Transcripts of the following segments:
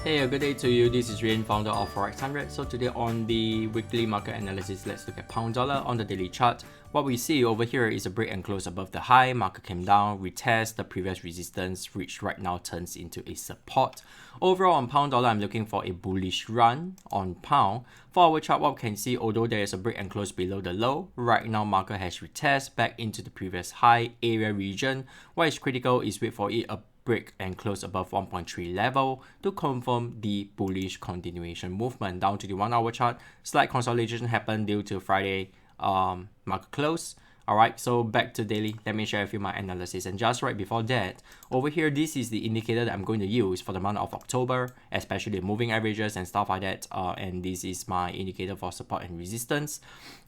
Hey, a good day to you. This is Rain, founder of Forex 100. So today on the weekly market analysis, let's look at pound dollar on the daily chart. What we see over here is a break and close above the high. Market came down, retest the previous resistance, which right now turns into a support. Overall on pound dollar, I'm looking for a bullish run on pound. For our chart, what we can see, although there is a break and close below the low, right now market has retest back into the previous high area region. What is critical is wait for it a break and close above 1.3 level to confirm the bullish continuation movement. Down to the 1 hour chart, slight consolidation happened due to Friday market close. Alright, so back to daily, let me share with you my analysis. And just right before that, over here, this is the indicator that I'm going to use for the month of October, especially moving averages and stuff like that. And this is my indicator for support and resistance.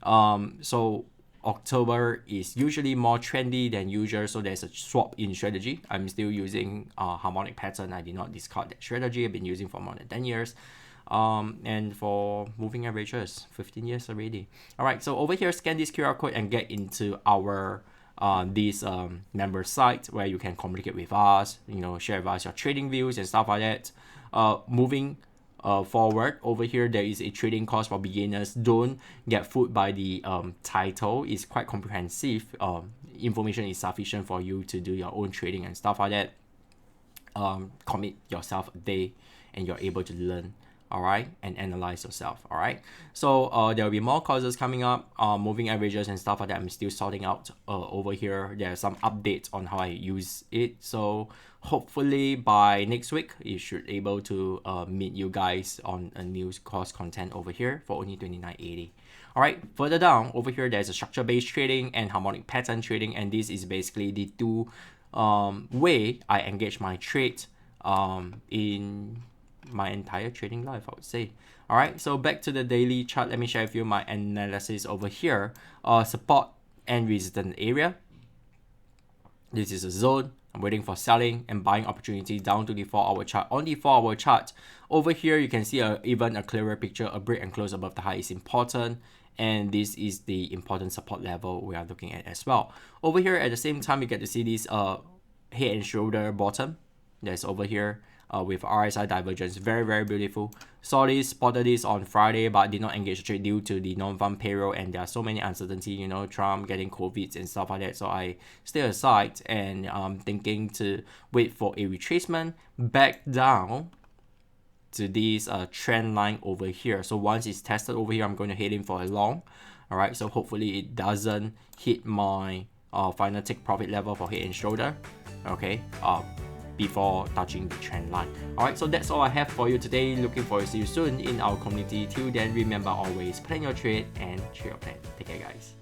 So October is usually more trendy than usual, so there's a swap in strategy. I'm still using harmonic pattern. I did not discard that strategy. I've been using for more than 10 years. And for moving averages, 15 years already. Alright, so over here, scan this QR code and get into our this member site where you can communicate with us, share with us your trading views and stuff like that. Moving forward, over here there is a trading course for beginners. Don't get fooled by the title. It's quite comprehensive. Information is sufficient for you to do your own trading and stuff like that. Commit yourself a day and you're able to learn, alright, and analyze yourself. Alright, so there will be more courses coming up, moving averages and stuff like that. I'm still sorting out over here. There are some updates on how I use it, so hopefully by next week you should able to meet you guys on a new course content over here for only $29.80. Alright, further down over here there's a structure based trading and harmonic pattern trading, and this is basically the two way I engage my trade in my entire trading life, I would say. Alright, so back to the daily chart, let me share with you my analysis over here. Support and resistance area. This is a zone. I'm waiting for selling and buying opportunity down to the 4 hour chart. On the 4 hour chart, over here you can see even a clearer picture. A break and close above the high is important, and this is the important support level we are looking at as well. Over here at the same time, you get to see this head and shoulder bottom that's over here with RSI Divergence. Very beautiful. Saw this, spotted this on Friday, but did not engage the trade due to the non-farm payroll, and there are so many uncertainty, Trump getting COVID and stuff like that. So I stay aside and thinking to wait for a retracement back down to this trend line over here. So once it's tested over here, I'm going to head in for a long. Alright, so hopefully it doesn't hit my final take profit level for head and shoulder. Okay, before touching the trend line. Alright, so that's all I have for you today. Looking forward to see you soon in our community. Till then, remember always plan your trade and trade your plan. Take care, guys.